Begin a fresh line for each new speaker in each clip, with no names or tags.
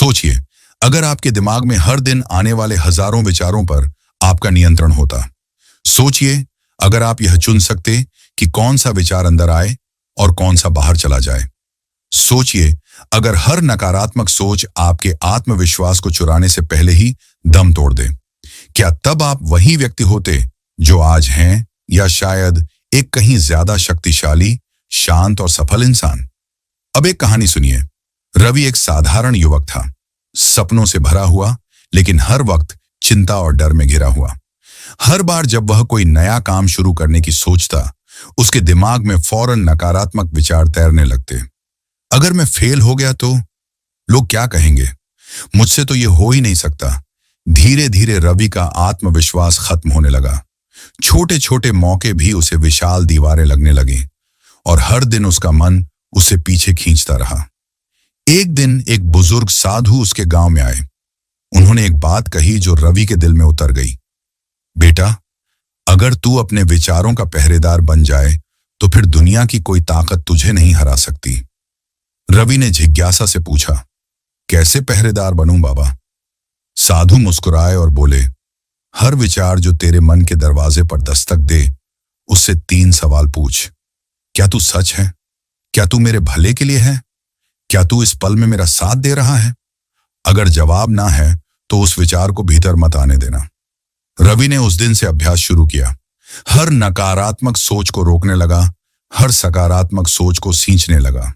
सोचिए, अगर आपके दिमाग में हर दिन आने वाले हजारों विचारों पर आपका नियंत्रण होता। सोचिए, अगर आप यह चुन सकते कि कौन सा विचार अंदर आए और कौन सा बाहर चला जाए। सोचिए, अगर हर नकारात्मक सोच आपके आत्मविश्वास को चुराने से पहले ही दम तोड़ दे, क्या तब आप वही व्यक्ति होते जो आज हैं, या शायद एक कहीं ज्यादा शक्तिशाली, शांत और सफल इंसान? अब एक कहानी सुनिए। रवि एक साधारण युवक था, सपनों से भरा हुआ, लेकिन हर वक्त चिंता और डर में घिरा हुआ। हर बार जब वह कोई नया काम शुरू करने की सोचता, उसके दिमाग में फौरन नकारात्मक विचार तैरने लगते। अगर मैं फेल हो गया तो लोग क्या कहेंगे? मुझसे तो ये हो ही नहीं सकता। धीरे धीरे रवि का आत्मविश्वास खत्म होने लगा। छोटे छोटे मौके भी उसे विशाल दीवारें लगने लगी और हर दिन उसका मन उसे पीछे खींचता रहा। एक दिन एक बुजुर्ग साधु उसके गांव में आए। उन्होंने एक बात कही जो रवि के दिल में उतर गई। बेटा, अगर तू अपने विचारों का पहरेदार बन जाए तो फिर दुनिया की कोई ताकत तुझे नहीं हरा सकती। रवि ने जिज्ञासा से पूछा, कैसे पहरेदार बनूं बाबा? साधु मुस्कुराए और बोले, हर विचार जो तेरे मन के दरवाजे पर दस्तक दे, उससे 3 सवाल पूछ। क्या तू सच है? क्या तू मेरे भले के लिए है? क्या तू इस पल में मेरा साथ दे रहा है? अगर जवाब ना है तो उस विचार को भीतर मत आने देना। रवि ने उस दिन से अभ्यास शुरू किया। हर नकारात्मक सोच को रोकने लगा, हर सकारात्मक सोच को सींचने लगा।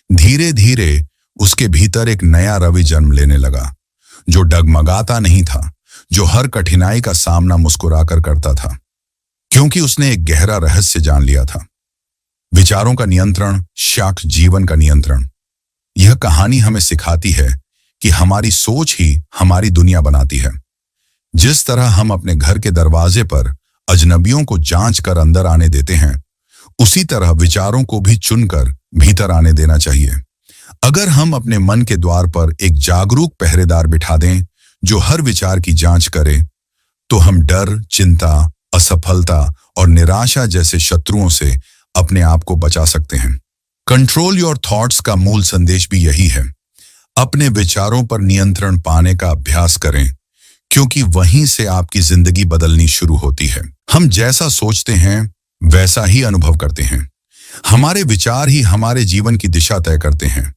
धीरे धीरे उसके भीतर एक नया रवि जन्म लेने लगा, जो डगमगाता नहीं था, जो हर कठिनाई का सामना मुस्कुराकर करता था, क्योंकि उसने एक गहरा रहस्य जान लिया था। विचारों का नियंत्रण, साक्ष्य जीवन का नियंत्रण। यह कहानी हमें सिखाती है कि हमारी सोच ही हमारी दुनिया बनाती है। जिस तरह हम अपने घर के दरवाजे पर अजनबियों को जांच कर अंदर आने देते हैं, उसी तरह विचारों को भी चुनकर भीतर आने देना चाहिए। अगर हम अपने मन के द्वार पर एक जागरूक पहरेदार बिठा दें जो हर विचार की जांच करे, तो हम डर, चिंता, असफलता और निराशा जैसे शत्रुओं से अपने आप को बचा सकते हैं। कंट्रोल योर थॉट्स का मूल संदेश भी यही है। अपने विचारों पर नियंत्रण पाने का अभ्यास करें, क्योंकि वहीं से आपकी जिंदगी बदलनी शुरू होती है। हम जैसा सोचते हैं वैसा ही अनुभव करते हैं। हमारे विचार ही हमारे जीवन की दिशा तय करते हैं।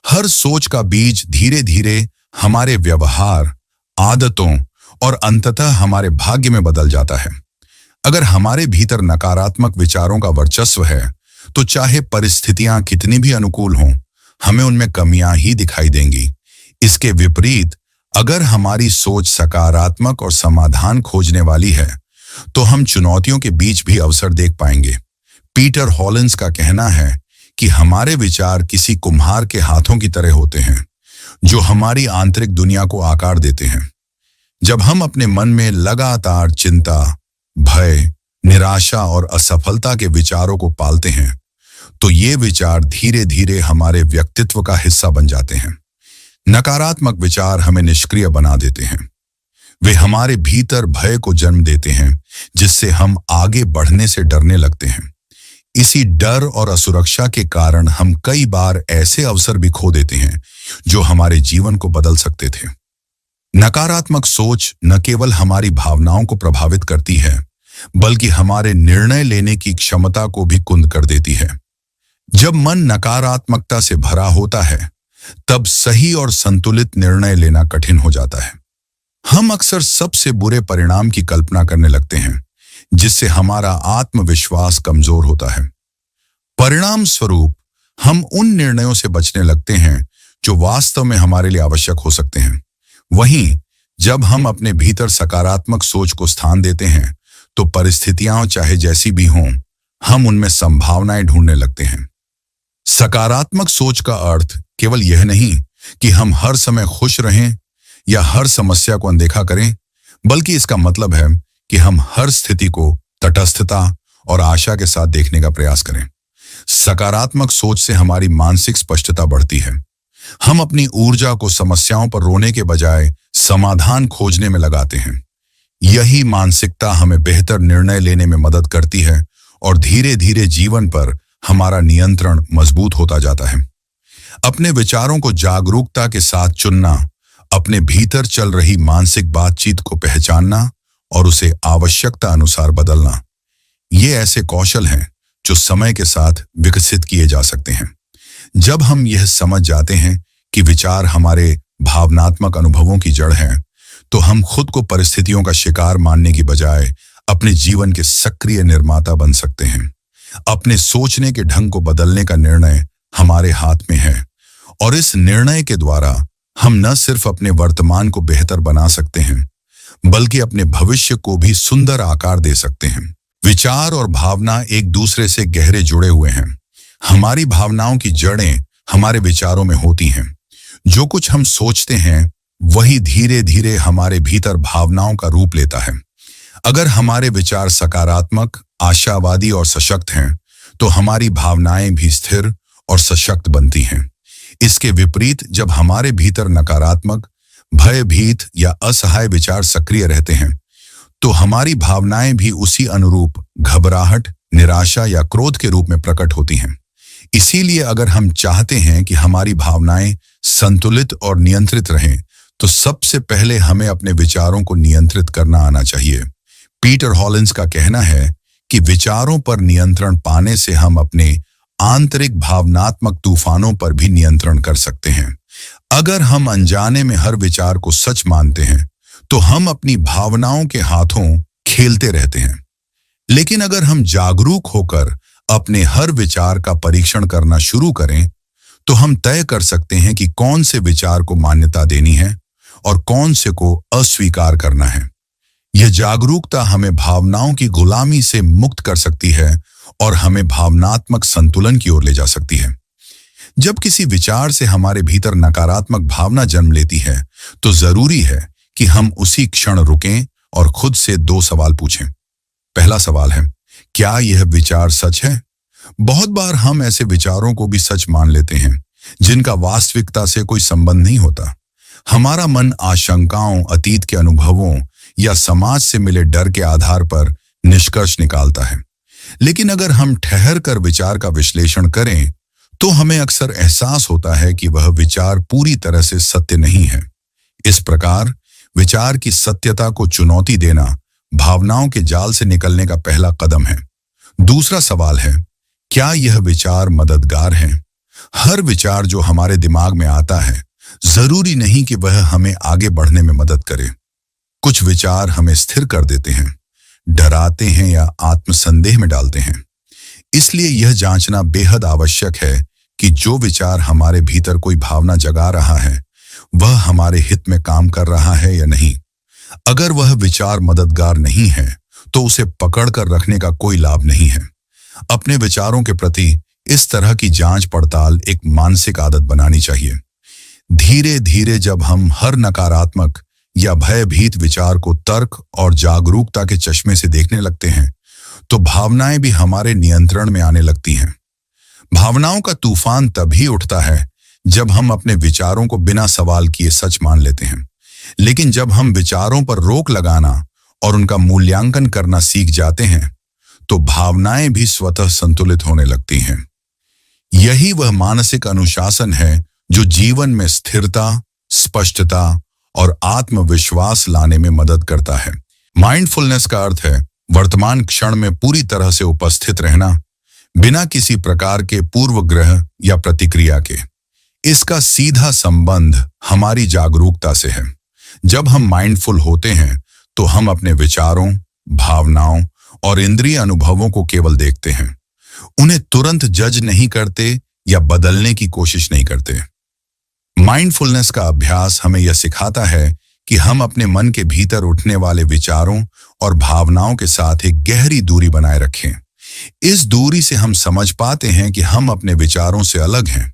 हर सोच का बीज धीरे धीरे हमारे व्यवहार, आदतों और अंततः हमारे भाग्य में बदल जाता है। अगर हमारे भीतर नकारात्मक विचारों का वर्चस्व है, तो चाहे परिस्थितियां कितनी भी अनुकूल हों, हमें उनमें कमियां ही दिखाई देंगी। इसके विपरीत, अगर हमारी सोच सकारात्मक और समाधान खोजने वाली है, तो हम चुनौतियों के बीच भी अवसर देख पाएंगे। पीटर हॉलिंस का कहना है कि हमारे विचार किसी कुम्हार के हाथों की तरह होते हैं, जो हमारी आंतरिक दुनिया को आकार देते हैं। जब हम अपने मन में लगातार चिंता, भय, निराशा और असफलता के विचारों को पालते हैं, तो ये विचार धीरे धीरे हमारे व्यक्तित्व का हिस्सा बन जाते हैं। नकारात्मक विचार हमें निष्क्रिय बना देते हैं। वे हमारे भीतर भय को जन्म देते हैं, जिससे हम आगे बढ़ने से डरने लगते हैं। इसी डर और असुरक्षा के कारण हम कई बार ऐसे अवसर भी खो देते हैं जो हमारे जीवन को बदल सकते थे। नकारात्मक सोच न केवल हमारी भावनाओं को प्रभावित करती है, बल्कि हमारे निर्णय लेने की क्षमता को भी कुंद कर देती है। जब मन नकारात्मकता से भरा होता है, तब सही और संतुलित निर्णय लेना कठिन हो जाता है। हम अक्सर सबसे बुरे परिणाम की कल्पना करने लगते हैं, जिससे हमारा आत्मविश्वास कमजोर होता है। परिणाम स्वरूप हम उन निर्णयों से बचने लगते हैं जो वास्तव में हमारे लिए आवश्यक हो सकते हैं। वहीं जब हम अपने भीतर सकारात्मक सोच को स्थान देते हैं, तो परिस्थितियां चाहे जैसी भी हों, हम उनमें संभावनाएं ढूंढने लगते हैं। सकारात्मक सोच का अर्थ केवल यह नहीं कि हम हर समय खुश रहें या हर समस्या को अनदेखा करें, बल्कि इसका मतलब है कि हम हर स्थिति को तटस्थता और आशा के साथ देखने का प्रयास करें। सकारात्मक सोच से हमारी मानसिक स्पष्टता बढ़ती है। हम अपनी ऊर्जा को समस्याओं पर रोने के बजाय समाधान खोजने में लगाते हैं। यही मानसिकता हमें बेहतर निर्णय लेने में मदद करती है और धीरे धीरे जीवन पर हमारा नियंत्रण मजबूत होता जाता है। अपने विचारों को जागरूकता के साथ चुनना अपने भीतर चल रही मानसिक बातचीत को पहचानना और उसे आवश्यकता अनुसार बदलना, ये ऐसे कौशल हैं जो समय के साथ विकसित किए जा सकते हैं। जब हम यह समझ जाते हैं कि विचार हमारे भावनात्मक अनुभवों की जड़ हैं, तो हम खुद को परिस्थितियों का शिकार मानने की बजाय अपने जीवन के सक्रिय निर्माता बन सकते हैं। अपने सोचने के ढंग को बदलने का निर्णय हमारे हाथ में है, और इस निर्णय के द्वारा हम न सिर्फ अपने वर्तमान को बेहतर बना सकते हैं, बल्कि अपने भविष्य को भी सुंदर आकार दे सकते हैं। विचार और भावना एक दूसरे से गहरे जुड़े हुए हैं। हमारी भावनाओं की जड़ें हमारे विचारों में होती हैं। जो कुछ हम सोचते हैं वही धीरे धीरे हमारे भीतर भावनाओं का रूप लेता है। अगर हमारे विचार सकारात्मक, आशावादी और सशक्त हैं, तो हमारी भावनाएं भी स्थिर और सशक्त बनती हैं। इसके विपरीत जब हमारे भीतर नकारात्मक, भयभीत या असहाय विचार सक्रिय रहते हैं, तो हमारी भावनाएं भी उसी अनुरूप घबराहट, निराशा या क्रोध के रूप में प्रकट होती हैं। इसीलिए अगर हम चाहते हैं कि हमारी भावनाएं संतुलित और नियंत्रित रहें, तो सबसे पहले हमें अपने विचारों को नियंत्रित करना आना चाहिए। पीटर हॉलिन्स का कहना है कि विचारों पर नियंत्रण पाने से हम अपने आंतरिक भावनात्मक तूफानों पर भी नियंत्रण कर सकते हैं। अगर हम अनजाने में हर विचार को सच मानते हैं, तो हम अपनी भावनाओं के हाथों खेलते रहते हैं। लेकिन अगर हम जागरूक होकर अपने हर विचार का परीक्षण करना शुरू करें, तो हम तय कर सकते हैं कि कौन से विचार को मान्यता देनी है और कौन से को अस्वीकार करना है। यह जागरूकता हमें भावनाओं की गुलामी से मुक्त कर सकती है और हमें भावनात्मक संतुलन की ओर ले जा सकती है। जब किसी विचार से हमारे भीतर नकारात्मक भावना जन्म लेती है, तो जरूरी है कि हम उसी क्षण रुकें और खुद से 2 सवाल पूछें। पहला सवाल है, क्या यह विचार सच है? बहुत बार हम ऐसे विचारों को भी सच मान लेते हैं जिनका वास्तविकता से कोई संबंध नहीं होता। हमारा मन आशंकाओं, अतीत के अनुभवों या समाज से मिले डर के आधार पर निष्कर्ष निकालता है। लेकिन अगर हम ठहर कर विचार का विश्लेषण करें, तो हमें अक्सर एहसास होता है कि वह विचार पूरी तरह से सत्य नहीं है। इस प्रकार विचार की सत्यता को चुनौती देना भावनाओं के जाल से निकलने का पहला कदम है। दूसरा सवाल है, क्या यह विचार मददगार है? हर विचार जो हमारे दिमाग में आता है, जरूरी नहीं कि वह हमें आगे बढ़ने में मदद करे। कुछ विचार हमें स्थिर कर देते हैं, डराते हैं या आत्मसंदेह में डालते हैं। इसलिए यह जांचना बेहद आवश्यक है कि जो विचार हमारे भीतर कोई भावना जगा रहा है, वह हमारे हित में काम कर रहा है या नहीं। अगर वह विचार मददगार नहीं है, तो उसे पकड़कर रखने का कोई लाभ नहीं है। अपने विचारों के प्रति इस तरह की जांच पड़ताल एक मानसिक आदत बनानी चाहिए। धीरे धीरे जब हम हर नकारात्मक या भयभीत विचार को तर्क और जागरूकता के चश्मे से देखने लगते हैं, तो भावनाएं भी हमारे नियंत्रण में आने लगती हैं। भावनाओं का तूफान तभी उठता है जब हम अपने विचारों को बिना सवाल किए सच मान लेते हैं। लेकिन जब हम विचारों पर रोक लगाना और उनका मूल्यांकन करना सीख जाते हैं, तो भावनाएं भी स्वतः संतुलित होने लगती हैं। यही वह मानसिक अनुशासन है जो जीवन में स्थिरता, स्पष्टता और आत्मविश्वास लाने में मदद करता है। माइंडफुलनेस का अर्थ है वर्तमान क्षण में पूरी तरह से उपस्थित रहना, बिना किसी प्रकार के पूर्वग्रह या प्रतिक्रिया के। इसका सीधा संबंध हमारी जागरूकता से है। जब हम माइंडफुल होते हैं, तो हम अपने विचारों, भावनाओं और इंद्रिय अनुभवों को केवल देखते हैं। उन्हें तुरंत जज नहीं करते या बदलने की कोशिश नहीं करते। माइंडफुलनेस का अभ्यास हमें यह सिखाता है कि हम अपने मन के भीतर उठने वाले विचारों और भावनाओं के साथ एक गहरी दूरी बनाए रखें। इस दूरी से हम समझ पाते हैं कि हम अपने विचारों से अलग हैं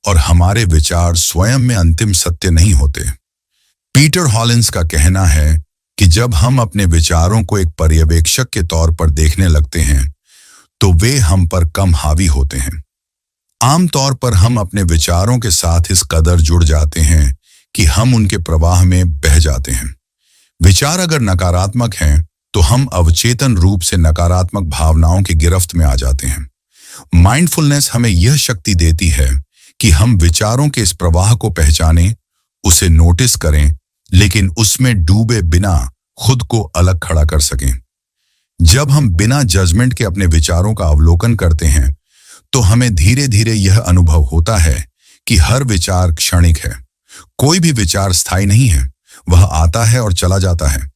और हमारे विचार स्वयं में अंतिम सत्य नहीं होते। पीटर हॉलिन्स का कहना है कि जब हम अपने विचारों को एक पर्यवेक्षक के तौर पर देखने लगते हैं, तो वे हम पर कम हावी होते हैं। आमतौर पर हम अपने विचारों के साथ इस कदर जुड़ जाते हैं कि हम उनके प्रवाह में बह जाते हैं। विचार अगर नकारात्मक हैं, तो हम अवचेतन रूप से नकारात्मक भावनाओं की गिरफ्त में आ जाते हैं। माइंडफुलनेस हमें यह शक्ति देती है कि हम विचारों के इस प्रवाह को पहचानें उसे नोटिस करें, लेकिन उसमें डूबे बिना खुद को अलग खड़ा कर सकें। जब हम बिना जजमेंट के अपने विचारों का अवलोकन करते हैं, तो हमें धीरे धीरे यह अनुभव होता है कि हर विचार क्षणिक है। कोई भी विचार स्थायी नहीं है, वह आता है और चला जाता है।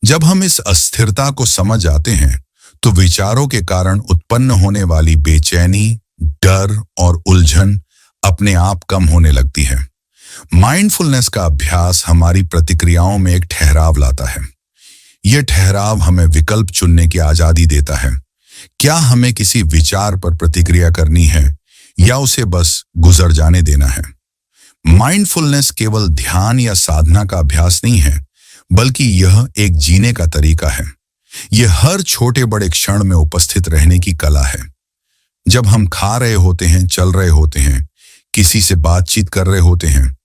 जब हम इस अस्थिरता को समझ आते हैं, तो विचारों के कारण उत्पन्न होने वाली बेचैनी, डर और उलझन अपने आप कम होने लगती है। माइंडफुलनेस का अभ्यास हमारी प्रतिक्रियाओं में एक ठहराव लाता है। यह ठहराव हमें विकल्प चुनने की आजादी देता है। क्या हमें किसी विचार पर प्रतिक्रिया करनी है या उसे बस गुजर जाने देना है? माइंडफुलनेस केवल ध्यान या साधना का अभ्यास नहीं है, बल्कि यह एक जीने का तरीका है। यह हर छोटे बड़े क्षण में उपस्थित रहने की कला है। जब हम खा रहे होते हैं, चल रहे होते हैं, किसी से बातचीत कर रहे होते हैं,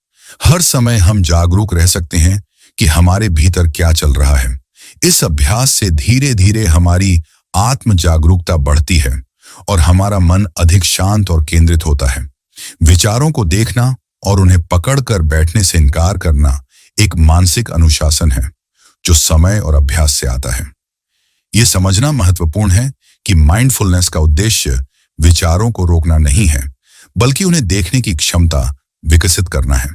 हर समय हम जागरूक रह सकते हैं कि हमारे भीतर क्या चल रहा है। इस अभ्यास से धीरे धीरे हमारी आत्म जागरूकता बढ़ती है और हमारा मन अधिक शांत और केंद्रित होता है। विचारों को देखना और उन्हें पकड़कर बैठने से इनकार करना एक मानसिक अनुशासन है, जो समय और अभ्यास से आता है। यह समझना महत्वपूर्ण है कि माइंडफुलनेस का उद्देश्य विचारों को रोकना नहीं है, बल्कि उन्हें देखने की क्षमता विकसित करना है।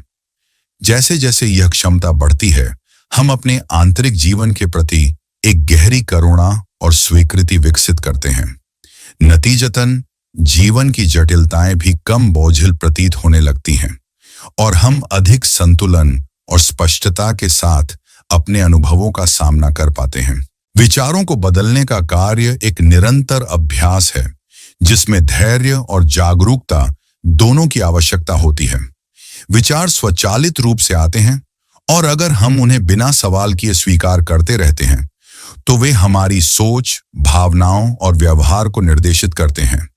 जैसे जैसे यह क्षमता बढ़ती है, हम अपने आंतरिक जीवन के प्रति एक गहरी करुणा और स्वीकृति विकसित करते हैं। नतीजतन जीवन की जटिलताएं भी कम बोझिल प्रतीत होने लगती हैं और हम अधिक संतुलन और स्पष्टता के साथ अपने अनुभवों का सामना कर पाते हैं। विचारों को बदलने का कार्य एक निरंतर अभ्यास है, जिसमें धैर्य और जागरूकता दोनों की आवश्यकता होती है। विचार स्वचालित रूप से आते हैं और अगर हम उन्हें बिना सवाल किए स्वीकार करते रहते हैं, तो वे हमारी सोच, भावनाओं और व्यवहार को निर्देशित करते हैं।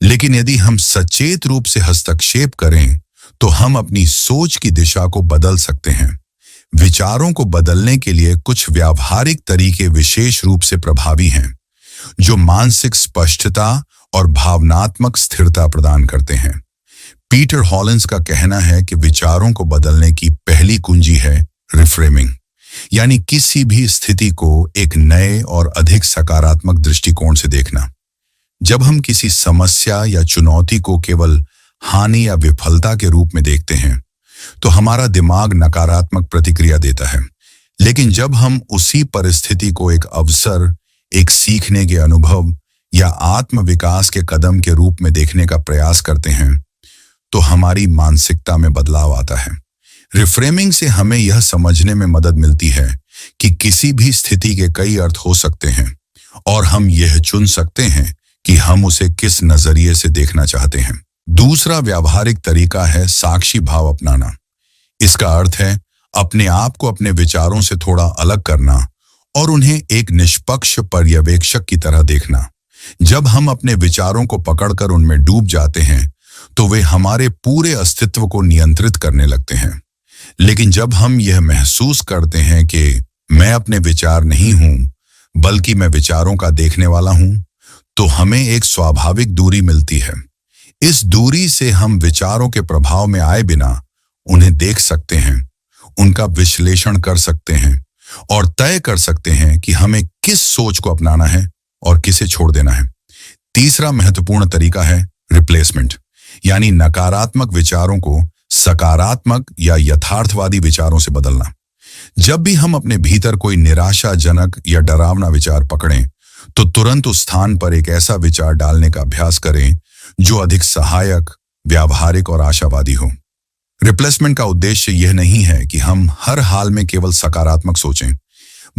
लेकिन यदि हम सचेत रूप से हस्तक्षेप करें, तो हम अपनी सोच की दिशा को बदल सकते हैं। विचारों को बदलने के लिए कुछ व्यावहारिक तरीके विशेष रूप से प्रभावी हैं, जो मानसिक स्पष्टता और भावनात्मक स्थिरता प्रदान करते हैं। पीटर हॉलिन्स का कहना है कि विचारों को बदलने की पहली कुंजी है रिफ्रेमिंग, यानी किसी भी स्थिति को एक नए और अधिक सकारात्मक दृष्टिकोण से देखना। जब हम किसी समस्या या चुनौती को केवल हानि या विफलता के रूप में देखते हैं, तो हमारा दिमाग नकारात्मक प्रतिक्रिया देता है। लेकिन जब हम उसी परिस्थिति को एक अवसर, एक सीखने के अनुभव या आत्म विकास के कदम के रूप में देखने का प्रयास करते हैं, तो हमारी मानसिकता में बदलाव आता है। रिफ्रेमिंग से हमें यह समझने में मदद मिलती है कि किसी भी स्थिति के कई अर्थ हो सकते हैं और हम यह चुन सकते हैं कि हम उसे किस नजरिए से देखना चाहते हैं। दूसरा व्यावहारिक तरीका है साक्षी भाव अपनाना। इसका अर्थ है अपने आप को अपने विचारों से थोड़ा अलग करना और उन्हें एक निष्पक्ष पर्यवेक्षक की तरह देखना। जब हम अपने विचारों को पकड़कर उनमें डूब जाते हैं, तो वे हमारे पूरे अस्तित्व को नियंत्रित करने लगते हैं। लेकिन जब हम यह महसूस करते हैं कि मैं अपने विचार नहीं हूं, बल्कि मैं विचारों का देखने वाला हूं, तो हमें एक स्वाभाविक दूरी मिलती है। इस दूरी से हम विचारों के प्रभाव में आए बिना उन्हें देख सकते हैं, उनका विश्लेषण कर सकते हैं और तय कर सकते हैं कि हमें किस सोच को अपनाना है और किसे छोड़ देना है। तीसरा महत्वपूर्ण तरीका है रिप्लेसमेंट, यानी नकारात्मक विचारों को सकारात्मक या यथार्थवादी विचारों से बदलना। जब भी हम अपने भीतर कोई निराशाजनक या डरावना विचार पकड़ें, तो तुरंत उस स्थान पर एक ऐसा विचार डालने का अभ्यास करें जो अधिक सहायक, व्यावहारिक और आशावादी हो। रिप्लेसमेंट का उद्देश्य यह नहीं है कि हम हर हाल में केवल सकारात्मक सोचें,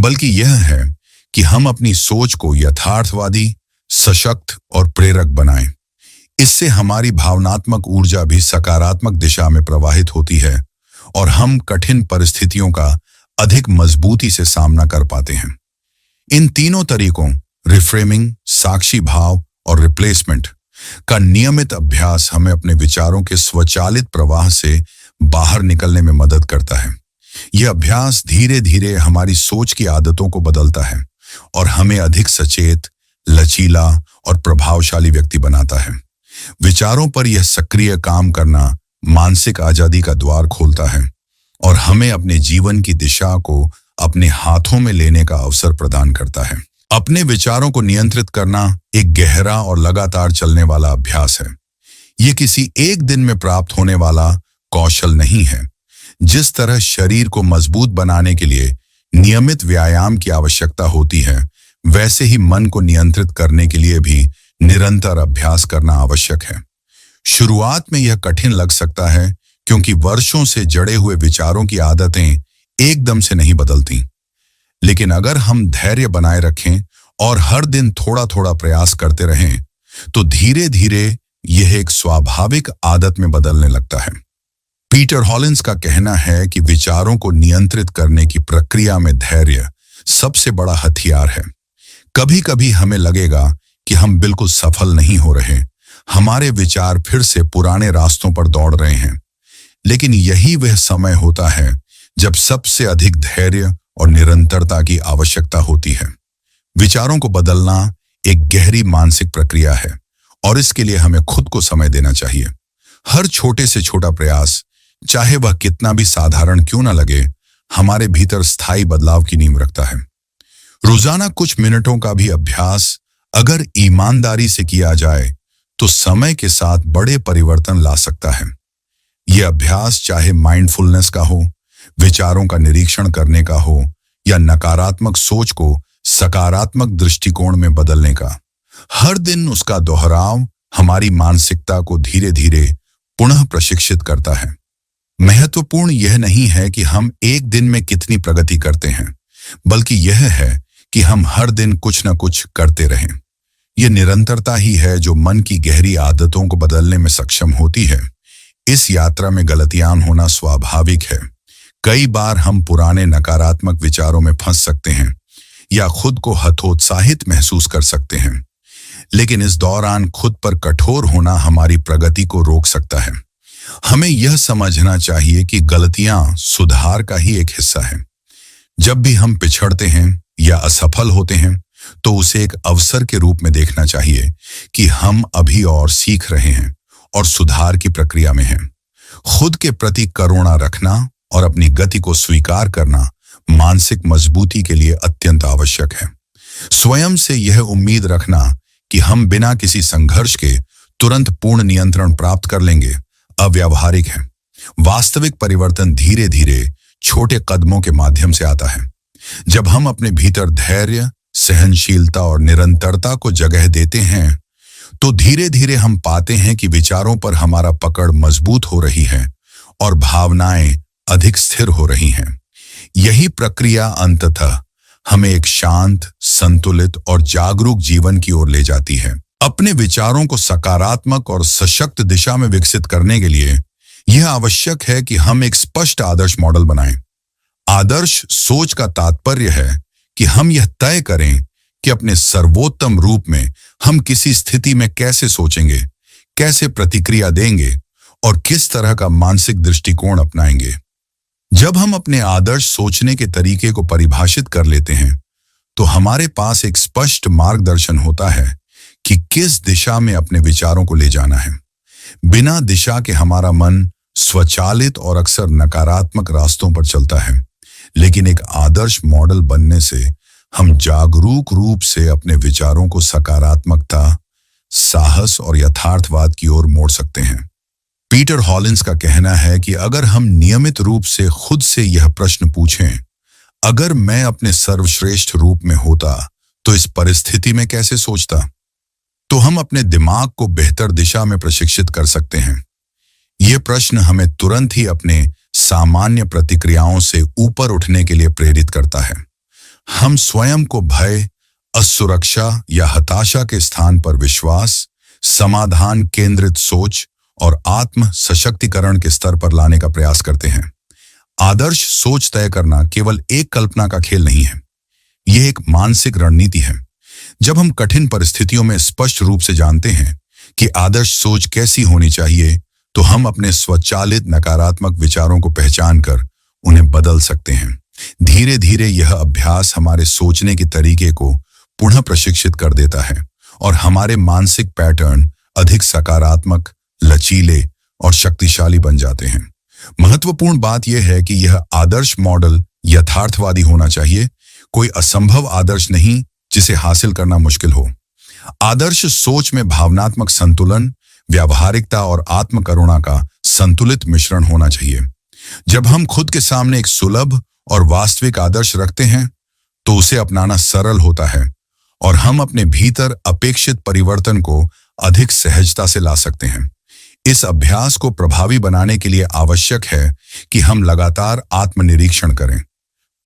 बल्कि यह है कि हम अपनी सोच को यथार्थवादी, सशक्त और प्रेरक बनाएं। इससे हमारी भावनात्मक ऊर्जा भी सकारात्मक दिशा में प्रवाहित होती है और हम कठिन परिस्थितियों का अधिक मजबूती से सामना कर पाते हैं। इन तीनों तरीकों, रिफ्रेमिंग, साक्षी भाव और रिप्लेसमेंट का नियमित अभ्यास हमें अपने विचारों के स्वचालित प्रवाह से बाहर निकलने में मदद करता है। यह अभ्यास धीरे धीरे हमारी सोच की आदतों को बदलता है और हमें अधिक सचेत, लचीला और प्रभावशाली व्यक्ति बनाता है। विचारों पर यह सक्रिय काम करना मानसिक आजादी का द्वार खोलता है और हमें अपने जीवन की दिशा को अपने हाथों में लेने का अवसर प्रदान करता है। अपने विचारों को नियंत्रित करना एक गहरा और लगातार चलने वाला अभ्यास है। ये किसी एक दिन में प्राप्त होने वाला कौशल नहीं है। जिस तरह शरीर को मजबूत बनाने के लिए नियमित व्यायाम की आवश्यकता होती है, वैसे ही मन को नियंत्रित करने के लिए भी निरंतर अभ्यास करना आवश्यक है। शुरुआत में यह कठिन लग सकता है, क्योंकि वर्षों से जड़े हुए विचारों की आदतें एकदम से नहीं बदलती। लेकिन अगर हम धैर्य बनाए रखें और हर दिन थोड़ा थोड़ा प्रयास करते रहें, तो धीरे धीरे यह एक स्वाभाविक आदत में बदलने लगता है। पीटर हॉलिंस का कहना है कि विचारों को नियंत्रित करने की प्रक्रिया में धैर्य सबसे बड़ा हथियार है। कभी कभी हमें लगेगा कि हम बिल्कुल सफल नहीं हो रहे, हमारे विचार फिर से पुराने रास्तों पर दौड़ रहे हैं। लेकिन यही वह समय होता है जब सबसे अधिक धैर्य और निरंतरता की आवश्यकता होती है। विचारों को बदलना एक गहरी मानसिक प्रक्रिया है, और इसके लिए हमें खुद को समय देना चाहिए। हर छोटे से छोटा प्रयास, चाहे वह कितना भी साधारण क्यों न लगे, हमारे भीतर स्थायी बदलाव की नींव रखता है। रोजाना कुछ मिनटों का भी अभ्यास अगर ईमानदारी से किया जाए, तो समय के साथ बड़े परिवर्तन ला सकता है। यह अभ्यास चाहे माइंडफुलनेस का हो, विचारों का निरीक्षण करने का हो, या नकारात्मक सोच को सकारात्मक दृष्टिकोण में बदलने का, हर दिन उसका दोहराव हमारी मानसिकता को धीरे धीरे पुनः प्रशिक्षित करता है। महत्वपूर्ण यह नहीं है कि हम एक दिन में कितनी प्रगति करते हैं, बल्कि यह है कि हम हर दिन कुछ न कुछ करते रहें। यह निरंतरता ही है जो मन की गहरी आदतों को बदलने में सक्षम होती है। इस यात्रा में गलतियां होना स्वाभाविक है। कई बार हम पुराने नकारात्मक विचारों में फंस सकते हैं या खुद को हतोत्साहित महसूस कर सकते हैं, लेकिन इस दौरान खुद पर कठोर होना हमारी प्रगति को रोक सकता है। हमें यह समझना चाहिए कि गलतियां सुधार का ही एक हिस्सा है। जब भी हम पिछड़ते हैं या असफल होते हैं, तो उसे एक अवसर के रूप में देखना चाहिए कि हम अभी और सीख रहे हैं और सुधार की प्रक्रिया में हैं। खुद के प्रति करुणा रखना और अपनी गति को स्वीकार करना मानसिक मजबूती के लिए अत्यंत आवश्यक है। स्वयं से यह उम्मीद रखना कि हम बिना किसी संघर्ष के तुरंत पूर्ण नियंत्रण प्राप्त कर लेंगे अव्यावहारिक है। वास्तविक परिवर्तन धीरे धीरे छोटे कदमों के माध्यम से आता है। जब हम अपने भीतर धैर्य, सहनशीलता और निरंतरता को जगह देते हैं, तो धीरे धीरे हम पाते हैं कि विचारों पर हमारा पकड़ मजबूत हो रही है और भावनाएं अधिक स्थिर हो रही हैं। यही प्रक्रिया अंततः हमें एक शांत, संतुलित और जागरूक जीवन की ओर ले जाती है। अपने विचारों को सकारात्मक और सशक्त दिशा में विकसित करने के लिए यह आवश्यक है कि हम एक स्पष्ट आदर्श मॉडल बनाएं। आदर्श सोच का तात्पर्य है कि हम यह तय करें कि अपने सर्वोत्तम रूप में हम किसी स्थिति में कैसे सोचेंगे, कैसे प्रतिक्रिया देंगे और किस तरह का मानसिक दृष्टिकोण अपनाएंगे। जब हम अपने आदर्श सोचने के तरीके को परिभाषित कर लेते हैं, तो हमारे पास एक स्पष्ट मार्गदर्शन होता है कि किस दिशा में अपने विचारों को ले जाना है। बिना दिशा के हमारा मन स्वचालित और अक्सर नकारात्मक रास्तों पर चलता है, लेकिन एक आदर्श मॉडल बनने से हम जागरूक रूप से अपने विचारों को सकारात्मकता, साहस और यथार्थवाद की ओर मोड़ सकते हैं। पीटर हॉलिंस का कहना है कि अगर हम नियमित रूप से खुद से यह प्रश्न पूछें, अगर मैं अपने सर्वश्रेष्ठ रूप में होता तो इस परिस्थिति में कैसे सोचता, तो हम अपने दिमाग को बेहतर दिशा में प्रशिक्षित कर सकते हैं। यह प्रश्न हमें तुरंत ही अपने सामान्य प्रतिक्रियाओं से ऊपर उठने के लिए प्रेरित करता है। हम स्वयं को भय, असुरक्षा या हताशा के स्थान पर विश्वास, समाधान केंद्रित सोच और आत्म सशक्तिकरण के स्तर पर लाने का प्रयास करते हैं। आदर्श सोच तय करना केवल एक कल्पना का खेल नहीं है, यह एक मानसिक रणनीति है। जब हम कठिन परिस्थितियों में स्पष्ट रूप से जानते हैं कि आदर्श सोच कैसी होनी चाहिए, तो हम अपने स्वचालित नकारात्मक विचारों को पहचान कर उन्हें बदल सकते हैं। धीरे धीरे यह अभ्यास हमारे सोचने के तरीके को पुनः प्रशिक्षित कर देता है और हमारे मानसिक पैटर्न अधिक सकारात्मक, लचीले और शक्तिशाली बन जाते हैं। महत्वपूर्ण बात यह है कि यह आदर्श मॉडल यथार्थवादी होना चाहिए, कोई असंभव आदर्श नहीं जिसे हासिल करना मुश्किल हो। आदर्श सोच में भावनात्मक संतुलन, व्यावहारिकता और आत्मकरुणा का संतुलित मिश्रण होना चाहिए। जब हम खुद के सामने एक सुलभ और वास्तविक आदर्श रखते हैं तो उसे अपनाना सरल होता है और हम अपने भीतर अपेक्षित परिवर्तन को अधिक सहजता से ला सकते हैं। इस अभ्यास को प्रभावी बनाने के लिए आवश्यक है कि हम लगातार आत्मनिरीक्षण करें।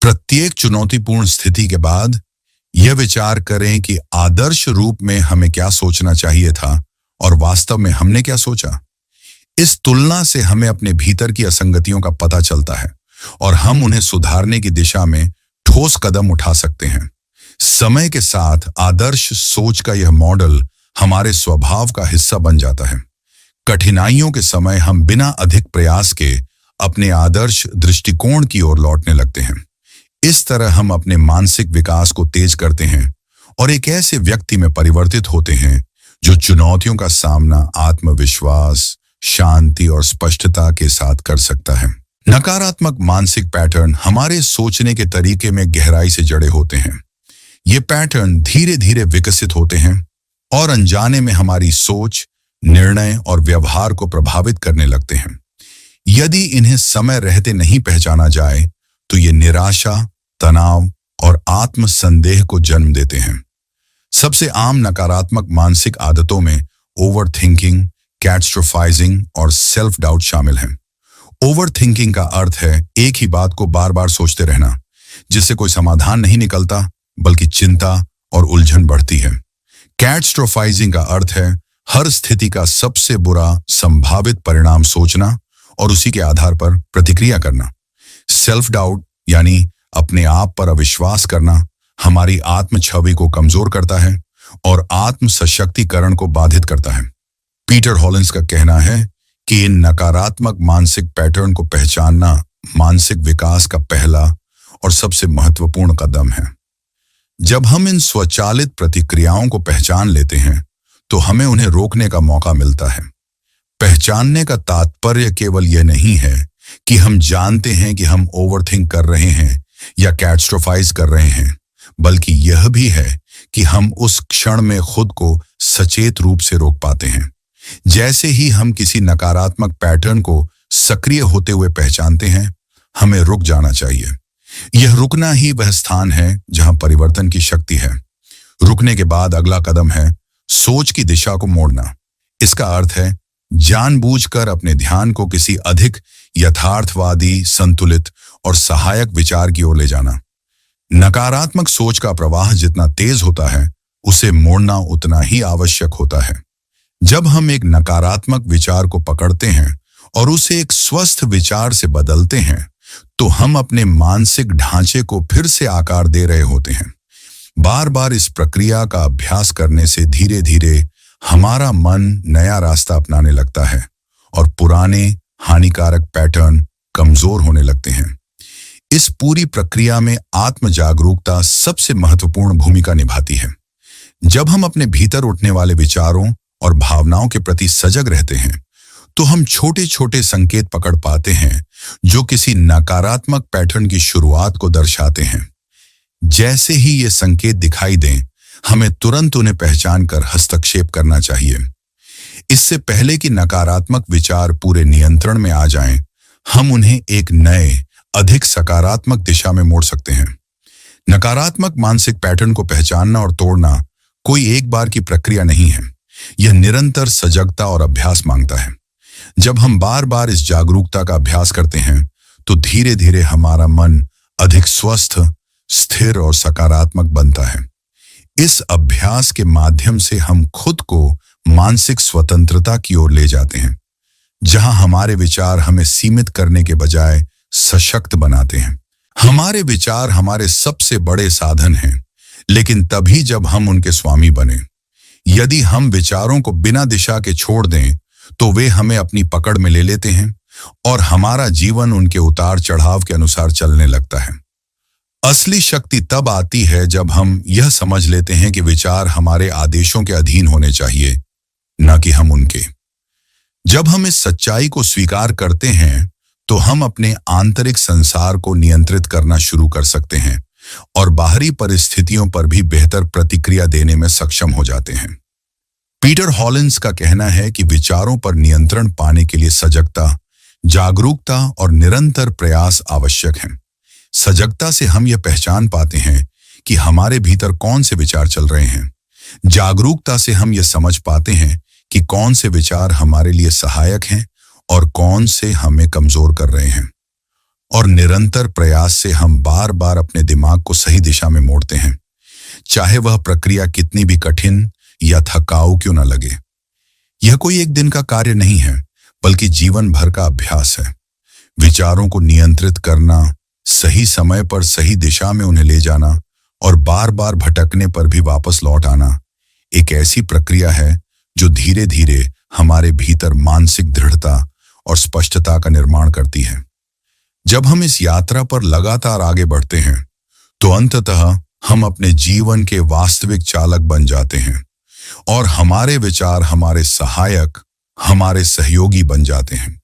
प्रत्येक चुनौतीपूर्ण स्थिति के बाद यह विचार करें कि आदर्श रूप में हमें क्या सोचना चाहिए था और वास्तव में हमने क्या सोचा। इस तुलना से हमें अपने भीतर की असंगतियों का पता चलता है और हम उन्हें सुधारने की दिशा में ठोस कदम उठा सकते हैं। समय के साथ आदर्श सोच का यह मॉडल हमारे स्वभाव का हिस्सा बन जाता है। कठिनाइयों के समय हम बिना अधिक प्रयास के अपने आदर्श दृष्टिकोण की ओर लौटने लगते हैं। इस तरह हम अपने मानसिक विकास को तेज करते हैं और एक ऐसे व्यक्ति में परिवर्तित होते हैं जो चुनौतियों का सामना आत्मविश्वास, शांति और स्पष्टता के साथ कर सकता है। नकारात्मक मानसिक पैटर्न हमारे सोचने के तरीके में गहराई से जड़े होते हैं। ये पैटर्न धीरे धीरे विकसित होते हैं और अनजाने में हमारी सोच, निर्णय और व्यवहार को प्रभावित करने लगते हैं। यदि इन्हें समय रहते नहीं पहचाना जाए तो ये निराशा, तनाव और आत्मसंदेह को जन्म देते हैं। सबसे आम नकारात्मक मानसिक आदतों में ओवर थिंकिंग, कैटास्ट्रोफाइजिंग और सेल्फ डाउट शामिल हैं। ओवर थिंकिंग का अर्थ है एक ही बात को बार बार सोचते रहना, जिससे कोई समाधान नहीं निकलता बल्कि चिंता और उलझन बढ़ती है। कैटास्ट्रोफाइजिंग का अर्थ है हर स्थिति का सबसे बुरा संभावित परिणाम सोचना और उसी के आधार पर प्रतिक्रिया करना। सेल्फ डाउट यानी अपने आप पर अविश्वास करना हमारी आत्म छवि को कमजोर करता है और आत्म सशक्तिकरण को बाधित करता है। पीटर हॉलिंस का कहना है कि इन नकारात्मक मानसिक पैटर्न को पहचानना मानसिक विकास का पहला और सबसे महत्वपूर्ण कदम है। जब हम इन स्वचालित प्रतिक्रियाओं को पहचान लेते हैं तो हमें उन्हें रोकने का मौका मिलता है। पहचानने का तात्पर्य केवल यह नहीं है कि हम जानते हैं कि हम ओवरथिंक कर रहे हैं या कैटास्ट्रोफाइज कर रहे हैं, बल्कि यह भी है कि हम उस क्षण में खुद को सचेत रूप से रोक पाते हैं। जैसे ही हम किसी नकारात्मक पैटर्न को सक्रिय होते हुए पहचानते हैं, हमें रुक जाना चाहिए। यह रुकना ही वह स्थान है जहां परिवर्तन की शक्ति है। रुकने के बाद अगला कदम है सोच की दिशा को मोड़ना। इसका अर्थ है जानबूझकर अपने ध्यान को किसी अधिक यथार्थवादी, संतुलित और सहायक विचार की ओर ले जाना। नकारात्मक सोच का प्रवाह जितना तेज होता है, उसे मोड़ना उतना ही आवश्यक होता है। जब हम एक नकारात्मक विचार को पकड़ते हैं और उसे एक स्वस्थ विचार से बदलते हैं, तो हम अपने मानसिक ढांचे को फिर से आकार दे रहे होते हैं। बार बार इस प्रक्रिया का अभ्यास करने से धीरे धीरे हमारा मन नया रास्ता अपनाने लगता है और पुराने हानिकारक पैटर्न कमजोर होने लगते हैं। इस पूरी प्रक्रिया में आत्म जागरूकता सबसे महत्वपूर्ण भूमिका निभाती है। जब हम अपने भीतर उठने वाले विचारों और भावनाओं के प्रति सजग रहते हैं, तो हम छोटे छोटे संकेत पकड़ पाते हैं जो किसी नकारात्मक पैटर्न की शुरुआत को दर्शाते हैं। जैसे ही ये संकेत दिखाई दें, हमें तुरंत उन्हें पहचान कर हस्तक्षेप करना चाहिए। इससे पहले कि नकारात्मक विचार पूरे नियंत्रण में आ जाएं, हम उन्हें एक नए, अधिक सकारात्मक दिशा में मोड़ सकते हैं। नकारात्मक मानसिक पैटर्न को पहचानना और तोड़ना कोई एक बार की प्रक्रिया नहीं है। यह निरंतर सजगता और अभ्यास मांगता है। जब हम बार बार इस जागरूकता का अभ्यास करते हैं, तो धीरे धीरे हमारा मन अधिक स्वस्थ, स्थिर और सकारात्मक बनता है। इस अभ्यास के माध्यम से हम खुद को मानसिक स्वतंत्रता की ओर ले जाते हैं, जहां हमारे विचार हमें सीमित करने के बजाय सशक्त बनाते हैं। हमारे विचार हमारे सबसे बड़े साधन हैं, लेकिन तभी जब हम उनके स्वामी बने। यदि हम विचारों को बिना दिशा के छोड़ दें, तो वे हमें अपनी पकड़ में ले लेते हैं और हमारा जीवन उनके उतार चढ़ाव के अनुसार चलने लगता है। असली शक्ति तब आती है जब हम यह समझ लेते हैं कि विचार हमारे आदेशों के अधीन होने चाहिए, न कि हम उनके। जब हम इस सच्चाई को स्वीकार करते हैं, तो हम अपने आंतरिक संसार को नियंत्रित करना शुरू कर सकते हैं और बाहरी परिस्थितियों पर भी बेहतर प्रतिक्रिया देने में सक्षम हो जाते हैं। पीटर हॉलिंस का कहना है कि विचारों पर नियंत्रण पाने के लिए सजगता, जागरूकता और निरंतर प्रयास आवश्यक है। सजगता से हम यह पहचान पाते हैं कि हमारे भीतर कौन से विचार चल रहे हैं। जागरूकता से हम यह समझ पाते हैं कि कौन से विचार हमारे लिए सहायक हैं और कौन से हमें कमजोर कर रहे हैं। और निरंतर प्रयास से हम बार बार अपने दिमाग को सही दिशा में मोड़ते हैं, चाहे वह प्रक्रिया कितनी भी कठिन या थकाऊ क्यों न लगे। यह कोई एक दिन का कार्य नहीं है, बल्कि जीवन भर का अभ्यास है। विचारों को नियंत्रित करना, सही समय पर सही दिशा में उन्हें ले जाना और बार बार भटकने पर भी वापस लौट आना एक ऐसी प्रक्रिया है जो धीरे धीरे हमारे भीतर मानसिक दृढ़ता और स्पष्टता का निर्माण करती है। जब हम इस यात्रा पर लगातार आगे बढ़ते हैं, तो अंततः हम अपने जीवन के वास्तविक चालक बन जाते हैं और हमारे विचार हमारे सहायक, हमारे सहयोगी बन जाते हैं।